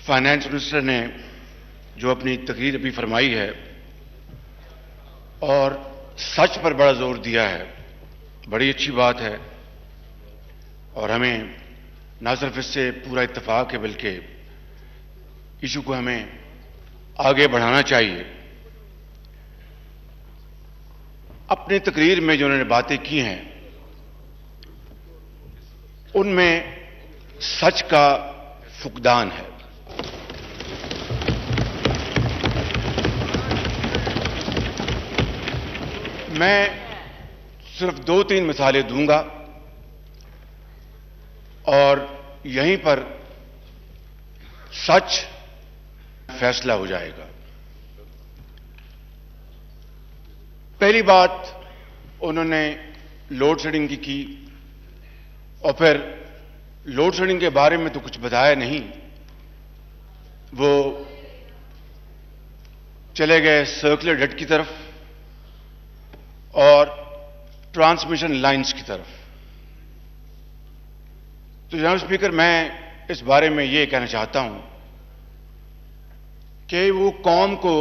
Finance minister نے جو اپنی تقریر ابھی فرمائی ہے اور سچ پر بڑا زور دیا ہے، بڑی اچھی بات ہے اور ہمیں نہ صرف اس سے پورا اتفاق ہے بلکہ ایشو کو ہمیں آگے بڑھانا چاہیے۔ اپنی تقریر میں جو انہوں نے باتیں کی ہیں ان میں سچ کا فقدان ہے۔ میں صرف 2-3 مثالیں دوں گا اور یہیں پر سچ فیصلہ ہو جائے گا۔ پہلی بات انہوں نے لوڈ شیڈنگ کی اور پھر لوڈ شیڈنگ کے بارے میں تو کچھ بتایا نہیں، وہ چلے گئے سرکولر ڈیٹ کی طرف اور ٹرانسمیشن لائنز کی طرف۔ تو جناب اسپیکر، میں اس بارے میں یہ کہنا چاہتا ہوں کہ وہ قوم کو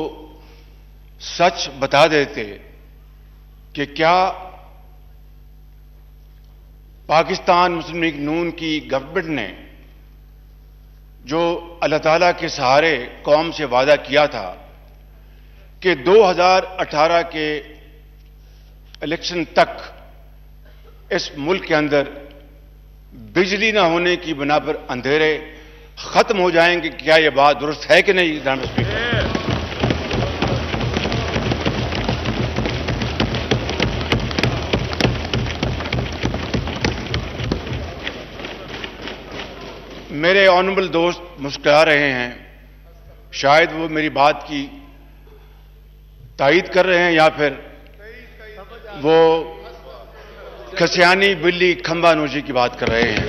سچ بتا دیتے کہ کیا پاکستان مسلم لیگ نون کی گورنمنٹ نے جو اللہ تعالیٰ کے سہارے قوم سے وعدہ کیا تھا کہ 2018 کے الیکشن تک اس ملک کے اندر بجلی نہ ہونے کی بنا پر اندھیرے ختم ہو جائیں گے، کیا یہ بات درست ہے کہ نہیں جناب اسپیکر؟ میرے آنریبل دوست مسکرا رہے ہیں، شاید وہ میری بات کی تائید کر رہے ہیں یا پھر وہ کھسیانی بلی کھمبا نوشی کی بات کر رہے ہیں۔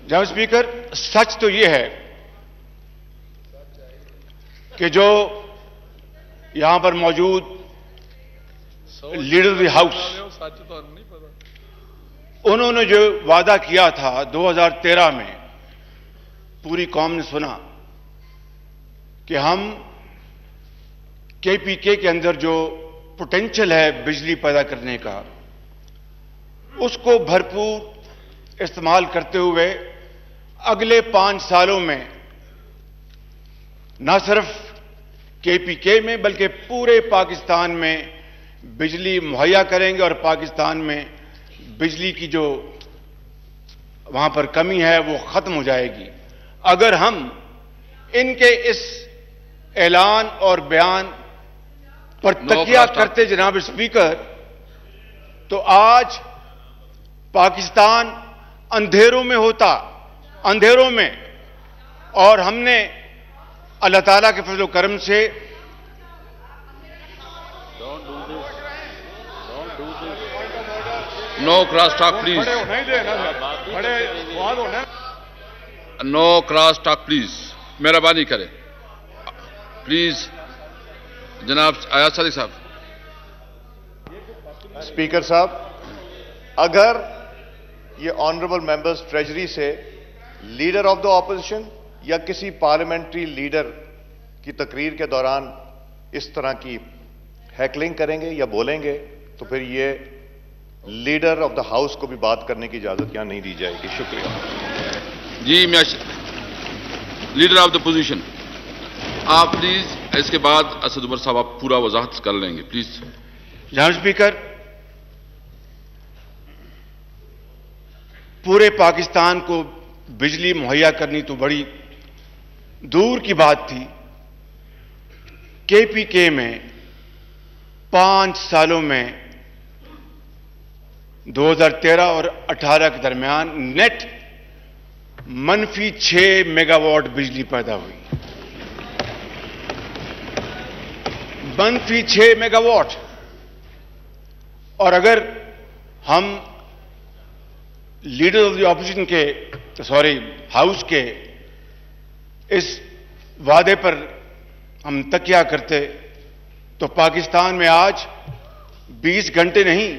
جناب اسپیکر، سچ تو یہ ہے کہ جو یہاں پر موجود لیڈر آف دی ہاؤس انہوں نے جو وعدہ کیا تھا 2013 میں، پوری قوم نے سنا کہ ہم کے پی کے اندر جو پوٹینشل ہے بجلی پیدا کرنے کا اس کو بھرپور استعمال کرتے ہوئے اگلے 5 سالوں میں نہ صرف کے پی کے میں بلکہ پورے پاکستان میں بجلی مہیا کریں گے اور پاکستان میں بجلی کی جو وہاں پر کمی ہے وہ ختم ہو جائے گی۔ اگر ہم ان کے اس اعلان اور بیان پر تکیہ کرتے جناب اسپیکر تو آج پاکستان اندھیروں میں ہوتا، اندھیروں میں، اور ہم نے اللہ تعالیٰ کے فضل و کرم سے no cross talk please, no cross talk please, مہربانی کریں پلیز۔ جناب ایاز صادق صاحب۔ اسپیکر صاحب، اگر یہ آنریبل ممبرز ٹریجری سے لیڈر آف دا اپوزیشن یا کسی پارلیمنٹری لیڈر کی تقریر کے دوران اس طرح کی ہیکلنگ کریں گے یا بولیں گے تو پھر یہ لیڈر آف دا ہاؤس کو بھی بات کرنے کی اجازت یہاں نہیں دی جائے گی۔ شکریہ جی لیڈر آف دا پوزیشن، آپ پلیز اس کے بعد اسد عمر صاحب آپ پورا وضاحت کر لیں گے پلیز۔ جناب اسپیکر، پورے پاکستان کو بجلی مہیا کرنی تو بڑی دور کی بات تھی۔ کے پی کے میں 5 سالوں میں 2013 اور 18 کے درمیان نیٹ -6 میگا واٹ بجلی پیدا ہوئی، -6 میگا واٹ۔ اور اگر ہم لیڈر آف دی اپوزیشن کے ہاؤس کے اس وعدے پر ہم تکیہ کرتے تو پاکستان میں آج 20 گھنٹے نہیں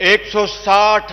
160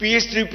PS3P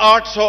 800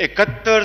71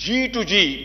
G2G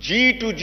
G2G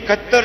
71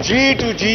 G2G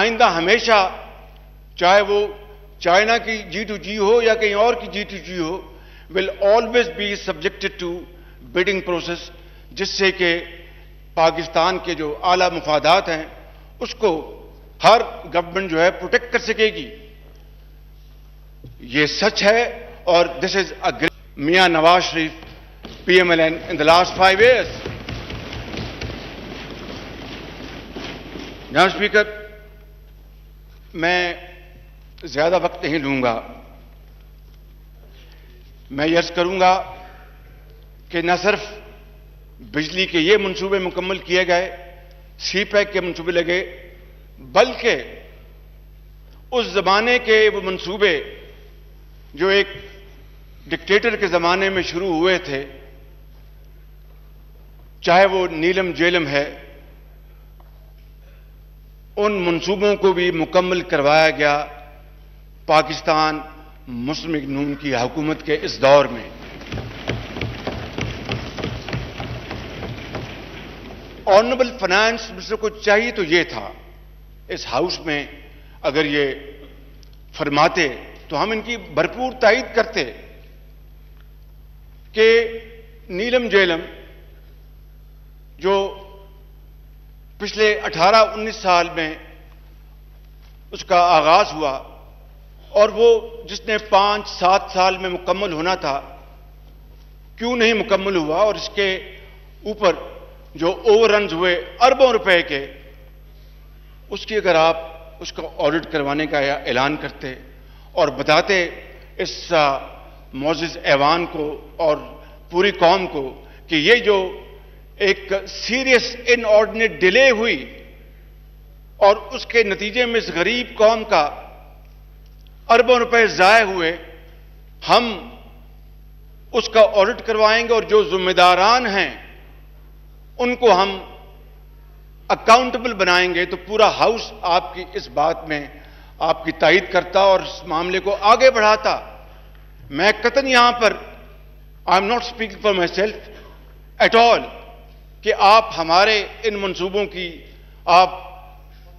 آئندہ ہمیشہ چاہے وہ چائنا کی G2G ہو یا کہیں اور کی G2G who will always be subjected to bidding process, جس سے کہ پاکستان کے جو اعلیٰ مفادات ہیں اس کو ہر گورنمنٹ جو ہے پروٹیکٹ کر سکے گی. یہ سچ ہے اور دس از اے Mian Nawaz Sharif PMLN in the last 5 years. جناب اسپیکر، میں زیادہ وقت نہیں لوں گا. میں یہ عرض کروں گا کہ نہ صرف بجلی کے یہ منصوبے مکمل کیے گئے، سی پیک کے منصوبے لگے، بلکہ اس زمانے کے وہ منصوبے جو ایک ڈکٹیٹر کے زمانے میں شروع ہوئے تھے، چاہے وہ نیلم جیلم ہے، ان منصوبوں کو بھی مکمل کروایا گیا پاکستان مسلم لیگ نون کی حکومت کے اس دور میں. آنریبل فائنانس منسٹر کو چاہیے تو یہ تھا، اس ہاؤس میں اگر یہ فرماتے تو ہم ان کی بھرپور تائید کرتے کہ نیلم جیلم جو پچھلے 18-19 سال میں اس کا آغاز ہوا اور وہ جس نے 5-7 سال میں مکمل ہونا تھا کیوں نہیں مکمل ہوا، اور اس کے اوپر جو اوور رنز ہوئے اربوں روپے کے، اس کی اگر آپ اس کا آڈٹ کروانے کا اعلان کرتے اور بتاتے اس معزز ایوان کو اور پوری قوم کو کہ یہ جو ایک سیریس ان آرڈینیٹ ڈیلے ہوئی اور اس کے نتیجے میں اس غریب قوم کا اربوں روپے ضائع ہوئے، ہم اس کا آڈٹ کروائیں گے اور جو ذمہ داران ہیں ان کو ہم اکاؤنٹیبل بنائیں گے، تو پورا ہاؤس آپ کی اس بات میں آپ کی تائید کرتا اور اس معاملے کو آگے بڑھاتا. میں قطعاً یہاں پر I am not speaking for my self at all کہ آپ ہمارے ان منصوبوں کی آپ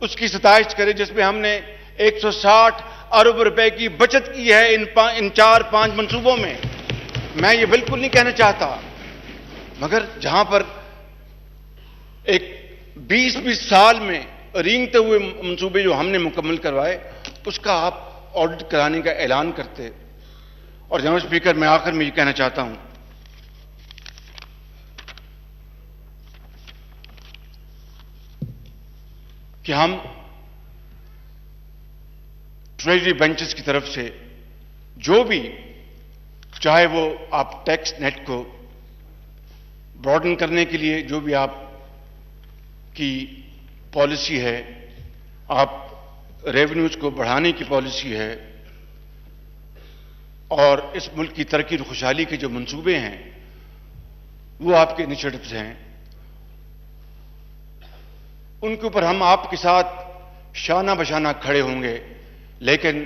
اس کی ستائش کریں جس میں ہم نے 160 ارب روپے کی بچت کی ہے ان 4-5 منصوبوں میں. میں یہ بالکل نہیں کہنا چاہتا، مگر جہاں پر ایک 20 سال میں رینگتے ہوئے منصوبے جو ہم نے مکمل کروائے اس کا آپ آڈٹ کرانے کا اعلان کرتے. اور جناب اسپیکر، میں آخر میں یہ کہنا چاہتا ہوں کہ ہم ٹریجری بینچز کی طرف سے جو بھی، چاہے وہ آپ ٹیکس نیٹ کو براڈن کرنے کے لیے جو بھی آپ کی پالیسی ہے، آپ ریونیوز کو بڑھانے کی پالیسی ہے، اور اس ملک کی ترقی اور خوشحالی کے جو منصوبے ہیں وہ آپ کے انیشیٹوز ہیں، ان کے اوپر ہم آپ کے ساتھ شانہ بشانہ کھڑے ہوں گے. لیکن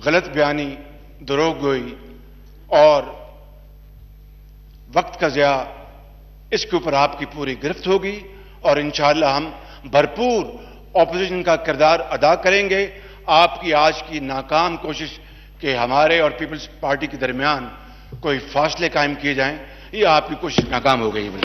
غلط بیانی، دروغ گوئی اور وقت کا ضیاع، اس کے اوپر آپ کی پوری گرفت ہوگی اور انشاءاللہ ہم بھرپور اپوزیشن کا کردار ادا کریں گے. آپ کی آج کی ناکام کوشش کہ ہمارے اور پیپلز پارٹی کے درمیان کوئی فاصلے قائم کیے جائیں، یہ آپ کی کوشش ناکام ہو گئی.